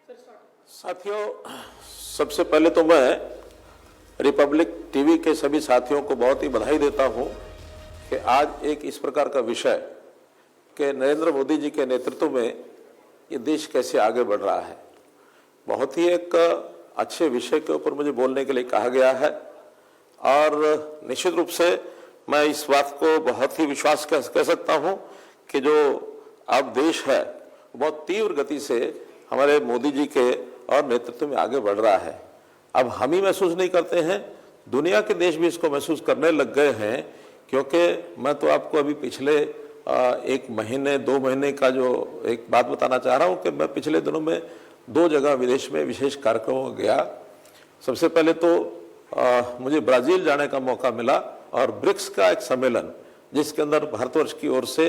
साथियों, सबसे पहले तो मैं रिपब्लिक टीवी के सभी साथियों को बहुत ही बधाई देता हूं कि आज एक इस प्रकार का विषय कि नरेंद्र मोदी जी के नेतृत्व में ये देश कैसे आगे बढ़ रहा है, बहुत ही एक अच्छे विषय के ऊपर मुझे बोलने के लिए कहा गया है। और निश्चित रूप से मैं इस बात को बहुत ही विश्वास कह सकता हूं कि जो अब देश है बहुत तीव्र गति से हमारे मोदी जी के और नेतृत्व में आगे बढ़ रहा है। अब हम ही महसूस नहीं करते हैं, दुनिया के देश भी इसको महसूस करने लग गए हैं। क्योंकि मैं तो आपको अभी पिछले एक महीने 2 महीने का जो एक बात बताना चाह रहा हूँ कि मैं पिछले दिनों में 2 जगह विदेश में विशेष कार्यक्रमों में गया। सबसे पहले तो मुझे ब्राज़ील जाने का मौका मिला और ब्रिक्स का एक सम्मेलन जिसके अंदर भारतवर्ष की ओर से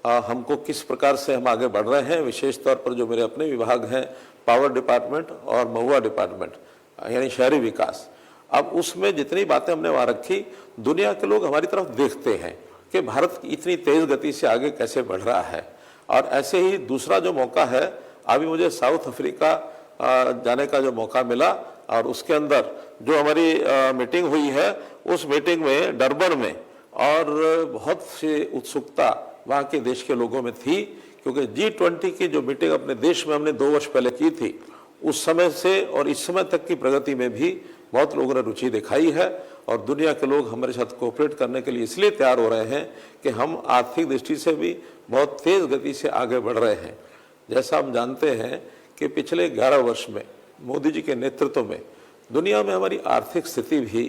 हमको किस प्रकार से हम आगे बढ़ रहे हैं, विशेष तौर पर जो मेरे अपने विभाग हैं पावर डिपार्टमेंट और महुआ डिपार्टमेंट यानी शहरी विकास। अब उसमें जितनी बातें हमने वहाँ रखी, दुनिया के लोग हमारी तरफ देखते हैं कि भारत इतनी तेज़ गति से आगे कैसे बढ़ रहा है। और ऐसे ही दूसरा जो मौका है, अभी मुझे साउथ अफ्रीका जाने का जो मौका मिला और उसके अंदर जो हमारी मीटिंग हुई है, उस मीटिंग में डरबन में और बहुत सी उत्सुकता वहाँ के देश के लोगों में थी। क्योंकि G20 की जो मीटिंग अपने देश में हमने 2 वर्ष पहले की थी, उस समय से और इस समय तक की प्रगति में भी बहुत लोगों ने रुचि दिखाई है। और दुनिया के लोग हमारे साथ कोऑपरेट करने के लिए इसलिए तैयार हो रहे हैं कि हम आर्थिक दृष्टि से भी बहुत तेज़ गति से आगे बढ़ रहे हैं। जैसा हम जानते हैं कि पिछले 11 वर्ष में मोदी जी के नेतृत्व में दुनिया में हमारी आर्थिक स्थिति भी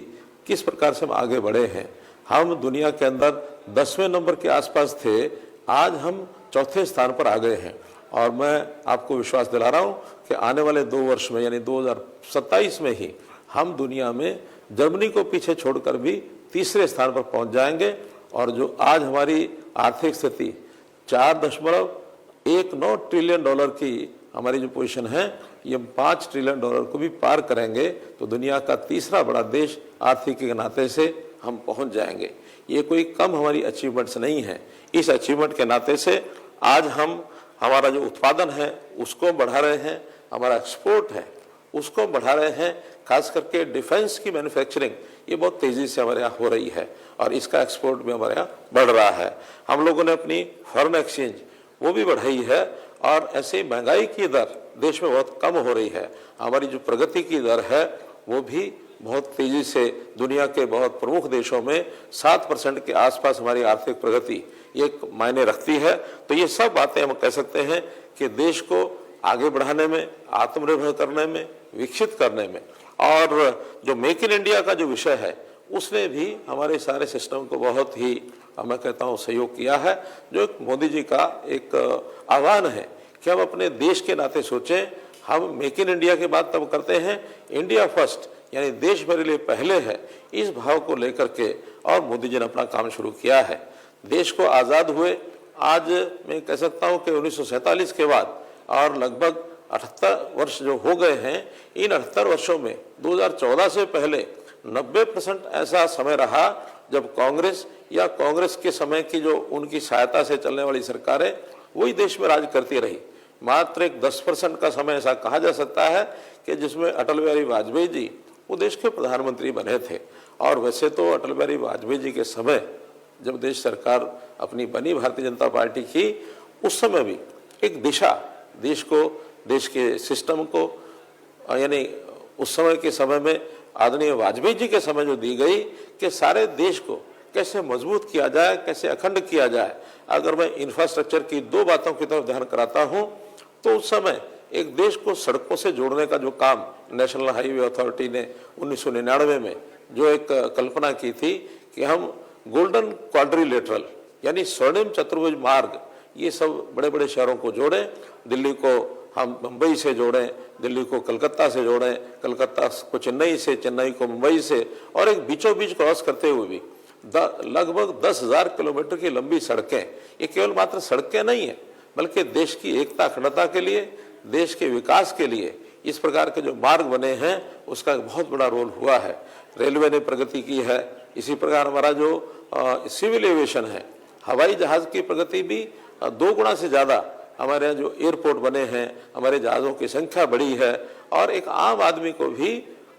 किस प्रकार से हम आगे बढ़े हैं। हम दुनिया के अंदर 10वें नंबर के आसपास थे, आज हम 4थे स्थान पर आ गए हैं। और मैं आपको विश्वास दिला रहा हूं कि आने वाले 2 वर्ष में यानी 2027 में ही हम दुनिया में जर्मनी को पीछे छोड़कर भी 3रे स्थान पर पहुंच जाएंगे। और जो आज हमारी आर्थिक स्थिति $4.19 ट्रिलियन की हमारी जो पोजीशन है, ये $5 ट्रिलियन को भी पार करेंगे तो दुनिया का 3रा बड़ा देश आर्थिक के नाते से हम पहुंच जाएंगे। ये कोई कम हमारी अचीवमेंट्स नहीं है। इस अचीवमेंट के नाते से आज हम हमारा जो उत्पादन है उसको बढ़ा रहे हैं, हमारा एक्सपोर्ट है उसको बढ़ा रहे हैं। खास करके डिफेंस की मैन्युफैक्चरिंग ये बहुत तेज़ी से हमारे यहाँ हो रही है और इसका एक्सपोर्ट भी हमारे यहाँ बढ़ रहा है। हम लोगों ने अपनी फॉरेन एक्सचेंज वो भी बढ़ाई है और ऐसे महंगाई की दर देश में बहुत कम हो रही है। हमारी जो प्रगति की दर है वो भी बहुत तेज़ी से दुनिया के बहुत प्रमुख देशों में 7% के आसपास हमारी आर्थिक प्रगति ये मायने रखती है। तो ये सब बातें हम कह सकते हैं कि देश को आगे बढ़ाने में, आत्मनिर्भर करने में, विकसित करने में और जो मेक इन इंडिया का जो विषय है उसने भी हमारे सारे सिस्टम को बहुत ही मैं कहता हूँ सहयोग किया है। जो एक मोदी जी का एक आह्वान है कि हम अपने देश के नाते सोचें। हम मेक इन इंडिया की बात तब करते हैं, इंडिया फर्स्ट यानी देश मेरे लिए पहले है, इस भाव को लेकर के और मोदी जी ने अपना काम शुरू किया है। देश को आज़ाद हुए आज मैं कह सकता हूँ कि 1947 के बाद और लगभग 78 वर्ष जो हो गए हैं, इन 78 वर्षों में 2014 से पहले 90% ऐसा समय रहा जब कांग्रेस या कांग्रेस के समय की जो उनकी सहायता से चलने वाली सरकारें वही देश में राज करती रही। मात्र एक 10% का समय ऐसा कहा जा सकता है कि जिसमें अटल बिहारी वाजपेयी जी वो देश के प्रधानमंत्री बने थे। और वैसे तो अटल बिहारी वाजपेयी जी के समय जब देश सरकार अपनी बनी भारतीय जनता पार्टी की, उस समय भी एक दिशा देश को, देश के सिस्टम को यानी उस समय के समय में आदरणीय वाजपेयी जी के समय जो दी गई कि सारे देश को कैसे मजबूत किया जाए, कैसे अखंड किया जाए। अगर मैं इंफ्रास्ट्रक्चर की 2 बातों की तरफ ध्यान कराता हूँ तो उस समय एक देश को सड़कों से जोड़ने का जो काम नेशनल हाईवे अथॉरिटी ने 1999 में जो एक कल्पना की थी कि हम गोल्डन क्वाड्रिलेटरल यानी स्वर्णिम चतुर्भुज मार्ग ये सब बड़े बड़े शहरों को जोड़ें। दिल्ली को हम मुंबई से जोड़ें, दिल्ली को कलकत्ता से जोड़ें, कलकत्ता को चेन्नई से, चेन्नई को मुंबई से, और एक बीचों बीच क्रॉस करते हुए भी लगभग 10,000 किलोमीटर की लंबी सड़कें। ये केवल मात्र सड़कें नहीं है बल्कि देश की एकता अखंडता के लिए, देश के विकास के लिए इस प्रकार के जो मार्ग बने हैं उसका बहुत बड़ा रोल हुआ है। रेलवे ने प्रगति की है, इसी प्रकार हमारा जो सिविल एविएशन है, हवाई जहाज़ की प्रगति भी 2 गुना से ज़्यादा हमारे यहाँ जो एयरपोर्ट बने हैं, हमारे जहाज़ों की संख्या बढ़ी है, और एक आम आदमी को भी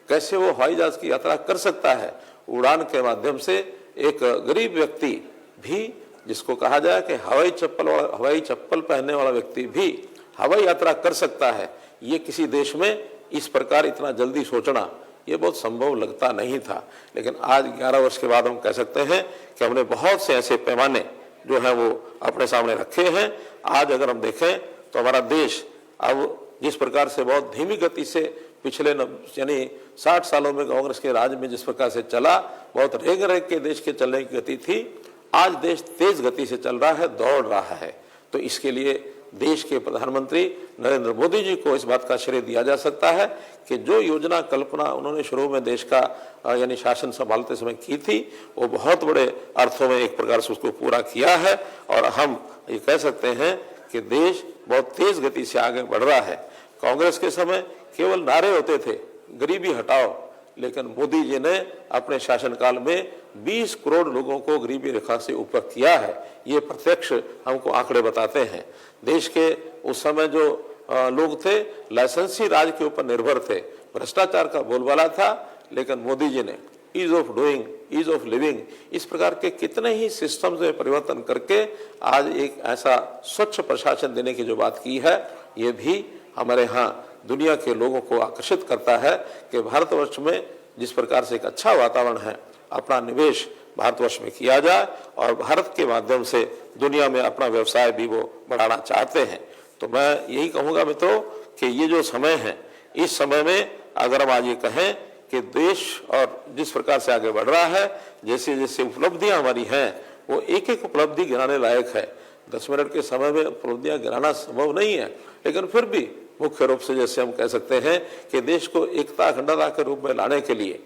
कैसे वो हवाई जहाज की यात्रा कर सकता है। उड़ान के माध्यम से एक गरीब व्यक्ति भी, जिसको कहा जाए कि हवाई चप्पल पहनने वाला व्यक्ति भी हवाई यात्रा कर सकता है। ये किसी देश में इस प्रकार इतना जल्दी सोचना ये बहुत संभव लगता नहीं था। लेकिन आज 11 वर्ष के बाद हम कह सकते हैं कि हमने बहुत से ऐसे पैमाने जो है वो अपने सामने रखे हैं। आज अगर हम देखें तो हमारा देश अब जिस प्रकार से बहुत धीमी गति से पिछले यानी 60 सालों में कांग्रेस के राज में जिस प्रकार से चला, बहुत रेग रेग के देश के चलने की गति थी, आज देश तेज गति से चल रहा है, दौड़ रहा है। तो इसके लिए देश के प्रधानमंत्री नरेंद्र मोदी जी को इस बात का श्रेय दिया जा सकता है कि जो योजना कल्पना उन्होंने शुरू में देश का यानी शासन संभालते समय की थी, वो बहुत बड़े अर्थों में एक प्रकार से उसको पूरा किया है। और हम ये कह सकते हैं कि देश बहुत तेज गति से आगे बढ़ रहा है। कांग्रेस के समय केवल नारे होते थे, गरीबी हटाओ, लेकिन मोदी जी ने अपने शासनकाल में 20 करोड़ लोगों को गरीबी रेखा से ऊपर किया है। ये प्रत्यक्ष हमको आंकड़े बताते हैं। देश के उस समय जो लोग थे लाइसेंसी राज के ऊपर निर्भर थे, भ्रष्टाचार का बोलबाला था, लेकिन मोदी जी ने ease of doing, ease of living, इस प्रकार के कितने ही सिस्टम्स में परिवर्तन करके आज एक ऐसा स्वच्छ प्रशासन देने की जो बात की है, ये भी हमारे यहाँ दुनिया के लोगों को आकर्षित करता है कि भारतवर्ष में जिस प्रकार से एक अच्छा वातावरण है, अपना निवेश भारतवर्ष में किया जाए और भारत के माध्यम से दुनिया में अपना व्यवसाय भी वो बढ़ाना चाहते हैं। तो मैं यही कहूँगा मित्रों कि ये जो समय है, इस समय में अगर हम आज ये कहें कि देश और जिस प्रकार से आगे बढ़ रहा है, जैसे जैसे उपलब्धियां हमारी हैं, वो एक एक उपलब्धि गिनाने लायक है। 10 मिनट के समय में उपलब्धियां गिनाना संभव नहीं है, लेकिन फिर भी मुख्य रूप से जैसे हम कह सकते हैं कि देश को एकता अखंडता के रूप में लाने के लिए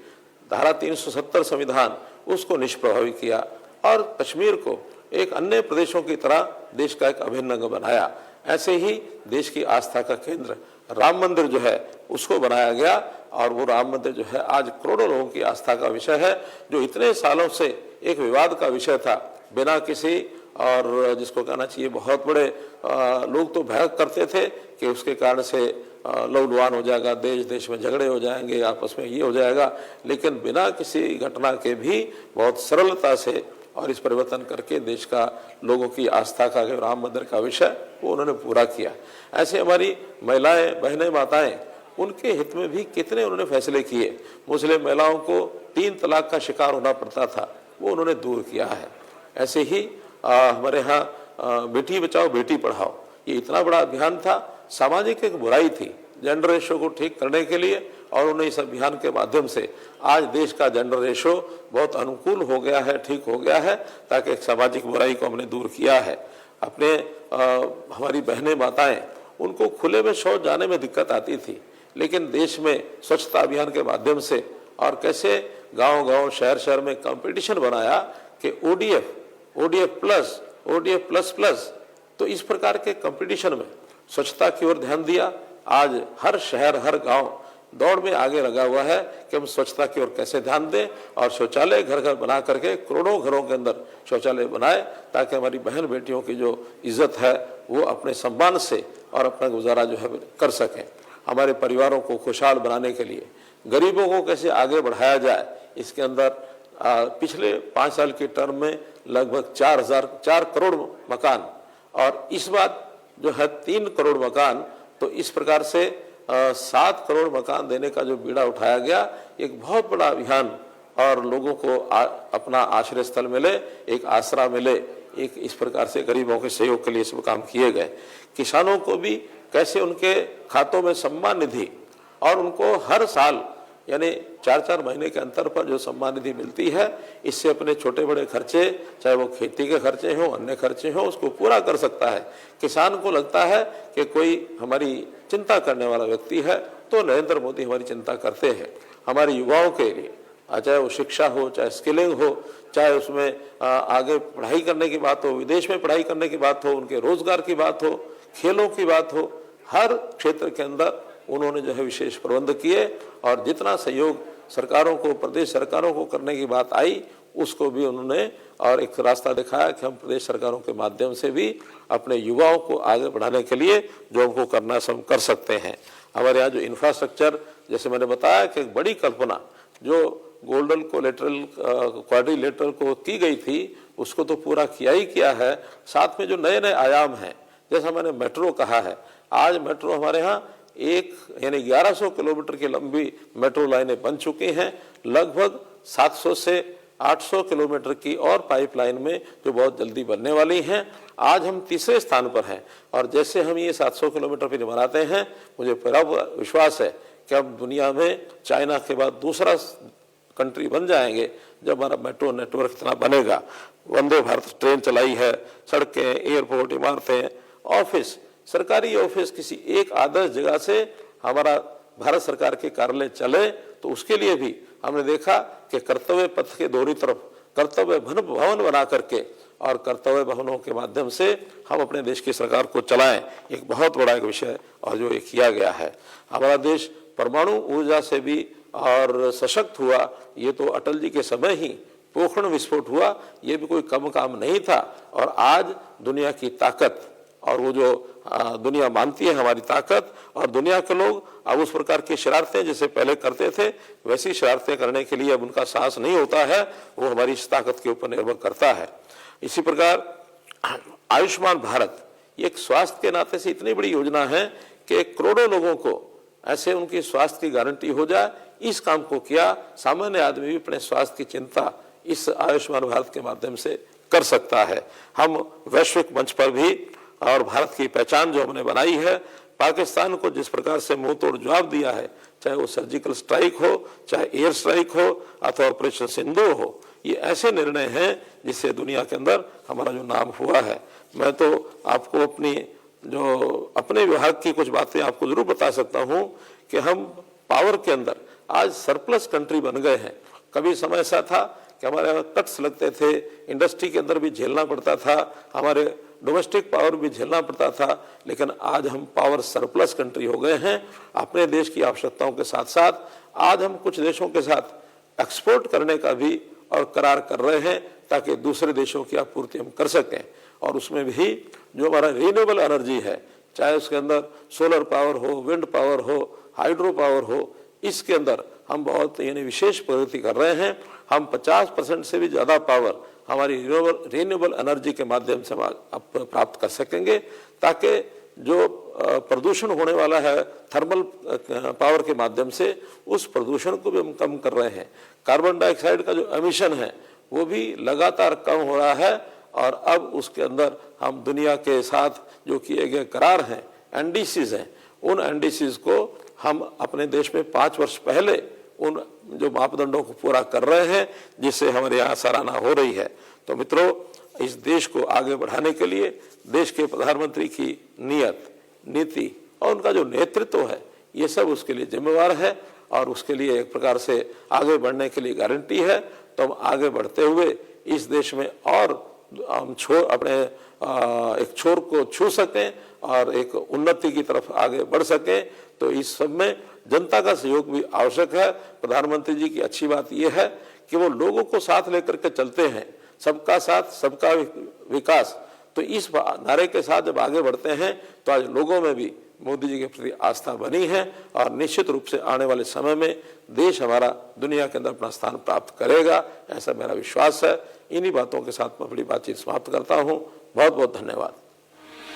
धारा 370 संविधान उसको निष्प्रभावी किया और कश्मीर को एक अन्य प्रदेशों की तरह देश का एक अभिन्न अंग बनाया। ऐसे ही देश की आस्था का केंद्र राम मंदिर जो है उसको बनाया गया, और वो राम मंदिर जो है आज करोड़ों लोगों की आस्था का विषय है, जो इतने सालों से एक विवाद का विषय था, बिना किसी और जिसको कहना चाहिए बहुत बड़े लोग तो भय करते थे कि उसके कारण से लौडवान हो जाएगा, देश देश में झगड़े हो जाएंगे, आपस में ये हो जाएगा, लेकिन बिना किसी घटना के भी बहुत सरलता से और इस परिवर्तन करके देश का लोगों की आस्था का जो राम मंदिर का विषय वो उन्होंने पूरा किया। ऐसे हमारी महिलाएं, बहनें, माताएं, उनके हित में भी कितने उन्होंने फैसले किए। मुस्लिम महिलाओं को 3 तलाक का शिकार होना पड़ता था, वो उन्होंने दूर किया है। ऐसे ही हमारे यहाँ बेटी बचाओ बेटी पढ़ाओ, ये इतना बड़ा अभियान था। सामाजिक एक बुराई थी जेंडर रेशो को ठीक करने के लिए, और उन्हें इस अभियान के माध्यम से आज देश का जेंडर रेशो बहुत अनुकूल हो गया है, ठीक हो गया है, ताकि एक सामाजिक बुराई को हमने दूर किया है। अपने हमारी बहनें, माताएं, उनको खुले में शौच जाने में दिक्कत आती थी, लेकिन देश में स्वच्छता अभियान के माध्यम से और कैसे गांव-गांव, शहर-शहर में कंपटीशन बनाया कि ODF प्लस, तो इस प्रकार के कंपटीशन में स्वच्छता की ओर ध्यान दिया। आज हर शहर, हर गांव दौड़ में आगे लगा हुआ है कि हम स्वच्छता की ओर कैसे ध्यान दें, और शौचालय घर घर बना करके करोड़ों घरों के अंदर शौचालय बनाए, ताकि हमारी बहन बेटियों की जो इज्जत है वो अपने सम्मान से और अपना गुजारा जो है कर सकें। हमारे परिवारों को खुशहाल बनाने के लिए गरीबों को कैसे आगे बढ़ाया जाए, इसके अंदर पिछले 5 साल की टर्म में लगभग 4 करोड़ मकान, और इस बात जो है 3 करोड़ मकान, तो इस प्रकार से 7 करोड़ मकान देने का जो बीड़ा उठाया गया, एक बहुत बड़ा अभियान, और लोगों को अपना आश्रय स्थल मिले, एक आसरा मिले, एक इस प्रकार से गरीबों के सहयोग के लिए सब काम किए गए। किसानों को भी कैसे उनके खातों में सम्मान निधि, और उनको हर साल यानी 4-4 महीने के अंतर पर जो सम्मान निधि मिलती है, इससे अपने छोटे बड़े खर्चे, चाहे वो खेती के खर्चे हों, अन्य खर्चे हों, उसको पूरा कर सकता है। किसान को लगता है कि कोई हमारी चिंता करने वाला व्यक्ति है, तो नरेंद्र मोदी हमारी चिंता करते हैं। हमारे युवाओं के लिए चाहे वो शिक्षा हो, चाहे स्किलिंग हो, चाहे उसमें आगे पढ़ाई करने की बात हो, विदेश में पढ़ाई करने की बात हो, उनके रोजगार की बात हो, खेलों की बात हो, हर क्षेत्र के अंदर उन्होंने जो है विशेष प्रबंध किए, और जितना सहयोग सरकारों को, प्रदेश सरकारों को करने की बात आई, उसको भी उन्होंने और एक रास्ता दिखाया कि हम प्रदेश सरकारों के माध्यम से भी अपने युवाओं को आगे बढ़ाने के लिए जो हमको करना है सब कर सकते हैं। हमारे यहाँ जो इंफ्रास्ट्रक्चर, जैसे मैंने बताया कि एक बड़ी कल्पना जो गोल्डन कोलेटरल क्वाड्रिलेटरल को की गई थी उसको तो पूरा किया ही किया है। साथ में जो नए नए आयाम हैं, जैसा मैंने मेट्रो कहा है, आज मेट्रो हमारे यहाँ यानी 1100 किलोमीटर की लंबी मेट्रो लाइनें बन चुकी हैं। लगभग 700 से 800 किलोमीटर की और पाइपलाइन में जो बहुत जल्दी बनने वाली हैं। आज हम तीसरे स्थान पर हैं और जैसे हम ये 700 किलोमीटर पर बनाते हैं, मुझे पूरा विश्वास है कि अब दुनिया में चाइना के बाद दूसरा कंट्री बन जाएंगे जब हमारा मेट्रो नेटवर्क इतना बनेगा। वंदे भारत ट्रेन चलाई है, सड़कें, एयरपोर्ट, इमारतें, ऑफिस, सरकारी ऑफिस किसी एक आदर्श जगह से हमारा भारत सरकार के कार्यालय चले, तो उसके लिए भी हमने देखा कि कर्तव्य पथ के दोनों तरफ कर्तव्य भवन बना करके और कर्तव्य भवनों के माध्यम से हम अपने देश की सरकार को चलाएं। एक बहुत बड़ा एक विषय और जो ये किया गया है। हमारा देश परमाणु ऊर्जा से भी और सशक्त हुआ, ये तो अटल जी के समय ही पोखरण विस्फोट हुआ, ये भी कोई कम काम नहीं था। और आज दुनिया की ताकत और वो जो दुनिया मानती है हमारी ताकत, और दुनिया के लोग अब उस प्रकार की शरारतें जैसे पहले करते थे वैसी शरारतें करने के लिए अब उनका साहस नहीं होता है। वो हमारी इस ताकत के ऊपर निर्भर करता है। इसी प्रकार आयुष्मान भारत ये एक स्वास्थ्य के नाते से इतनी बड़ी योजना है कि करोड़ों लोगों को ऐसे उनकी स्वास्थ्य की गारंटी हो जाए। इस काम को किया, सामान्य आदमी भी अपने स्वास्थ्य की चिंता इस आयुष्मान भारत के माध्यम से कर सकता है। हम वैश्विक मंच पर भी और भारत की पहचान जो हमने बनाई है, पाकिस्तान को जिस प्रकार से मुंह तोड़ जवाब दिया है, चाहे वो सर्जिकल स्ट्राइक हो, चाहे एयर स्ट्राइक हो अथवा ऑपरेशन सिंदूर हो, ये ऐसे निर्णय हैं जिससे दुनिया के अंदर हमारा जो नाम हुआ है। मैं तो आपको अपने विभाग की कुछ बातें आपको जरूर बता सकता हूं कि हम पावर के अंदर आज सरप्लस कंट्री बन गए हैं। कभी समय ऐसा था कि हमारे कट्स लगते थे, इंडस्ट्री के अंदर भी झेलना पड़ता था, हमारे डोमेस्टिक पावर भी झेलना पड़ता था, लेकिन आज हम पावर सरप्लस कंट्री हो गए हैं। अपने देश की आवश्यकताओं के साथ साथ आज हम कुछ देशों के साथ एक्सपोर्ट करने का भी और करार कर रहे हैं ताकि दूसरे देशों की आपूर्ति हम कर सकें। और उसमें भी जो हमारा रिन्यूएबल एनर्जी है, चाहे उसके अंदर सोलर पावर हो, विंड पावर हो, हाइड्रो पावर हो, इसके अंदर हम बहुत विशेष प्रगति कर रहे हैं। हम 50% से भी ज़्यादा पावर हमारी रिन्यूएबल एनर्जी के माध्यम से प्राप्त कर सकेंगे, ताकि जो प्रदूषण होने वाला है थर्मल पावर के माध्यम से, उस प्रदूषण को भी हम कम कर रहे हैं। कार्बन डाइऑक्साइड का जो एमिशन है वो भी लगातार कम हो रहा है। और अब उसके अंदर हम दुनिया के साथ जो किए गए करार हैं, एनडीसीज हैं, उन एनडीसीज को हम अपने देश में 5 वर्ष पहले उन जो मापदंडों को पूरा कर रहे हैं, जिससे हमारे यहाँ सराहना हो रही है। तो मित्रों, इस देश को आगे बढ़ाने के लिए देश के प्रधानमंत्री की नीयत, नीति और उनका जो नेतृत्व है, ये सब उसके लिए जिम्मेवार है और उसके लिए एक प्रकार से आगे बढ़ने के लिए गारंटी है। तो हम आगे बढ़ते हुए इस देश में और हम अपने एक छोर को छू सकें और एक उन्नति की तरफ आगे बढ़ सकें। तो इस सब में जनता का सहयोग भी आवश्यक है। प्रधानमंत्री जी की अच्छी बात यह है कि वो लोगों को साथ लेकर के चलते हैं, सबका साथ सबका विकास। तो इस नारे के साथ जब आगे बढ़ते हैं तो आज लोगों में भी मोदी जी के प्रति आस्था बनी है और निश्चित रूप से आने वाले समय में देश हमारा दुनिया के अंदर अपना स्थान प्राप्त करेगा, ऐसा मेरा विश्वास है। इन्हीं बातों के साथ मैं अपनी बातचीत समाप्त करता हूँ। बहुत बहुत धन्यवाद।